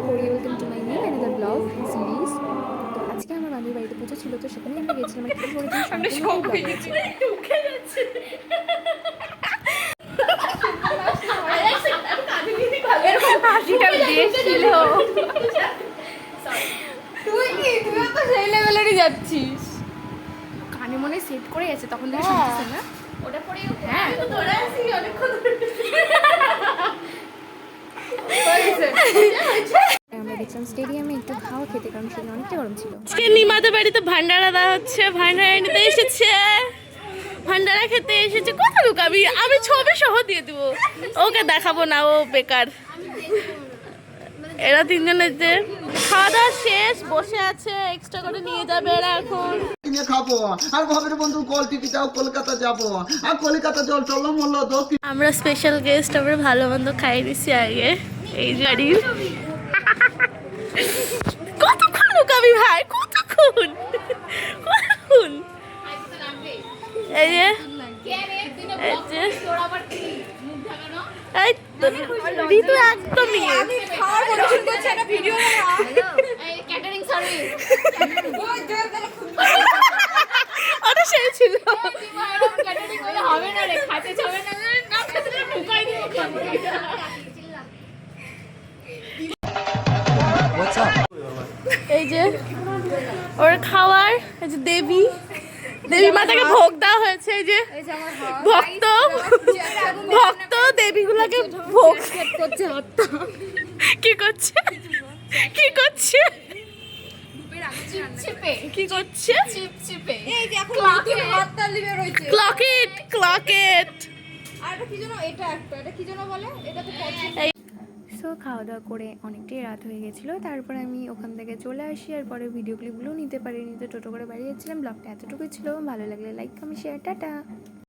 Korea welcome to my new another blog series. তো আজকে আমার বান্ধবীর বাড়িতে পুজো ছিল, তো সেখানে আমরা গেছিলাম। কী করেছি সম্পূর্ণ ব্লগ আছে। হাসিটা বেশ ছিল। তুইও তো সেই লেভেলেরই যাচ্ছিস। কানে মনে সেট করে আছে, তখন থেকে শুনতেছে না ওটা পরে। হ্যাঁ তো ধরে আসি অনেকক্ষণ আমরা দেখলাম স্টেডিয়ামে একটু খাওয়া খেতে, কারণ সেদিন অনেকটা গরম ছিল। আজকে নিমাদের বাড়িতে ভান্ডারা দেওয়া হচ্ছে, ভান্ডারা নিতে এসেছে, ভান্ডারা খেতে এসেছে। কোথা লুকাবি? আমি ছবি সহ দিয়ে দিব, ওকে দেখাবো না, ও বেকার। এরা তিনজনের যে খাওয়া দাওয়া শেষ, বসে আছে, এক্সট্রা করে নিয়ে যাবে এরা এখন। খাবো আর ভাবের বন্ধু কল টিভি যাও, কলকাতা যাবো আর কলকাতা জল চলো মল্ল দক্ষিণ। আমরা স্পেশাল গেস্ট, আমরা ভালো মন্দ খাই দিচ্ছি আগে এই গাড়ির। কতক্ষণ লুকাবি ভাই, কতক্ষণ কতক্ষণ? এই যে এই যে এই তো ঋতু একদমই ওটা সেই ছিল। এই যে ওর খাওয়ার, এই যে দেবী দেবী মাতাকে ভোগ দেওয়া হয়েছে। এই যে ভক্ত ভক্ত দেবীগুলাকে ভোগ করছে। কি করছে কি করছে কি করছে? ক্লকেট ক্লকেট। সো খাওয়া দাওয়া করে অনেকটাই রাত হয়ে গেছিলো। তারপর আমি ওখান থেকে চলে আসি, আর পরে ভিডিও ক্লিপগুলোও নিতে পারিনি, তো টোটো করে বাড়ি যাচ্ছিলাম। ব্লগটা এতটুকুই ছিল। ভালো লাগলে লাইক, কমেন্ট, শেয়ার, টাটা।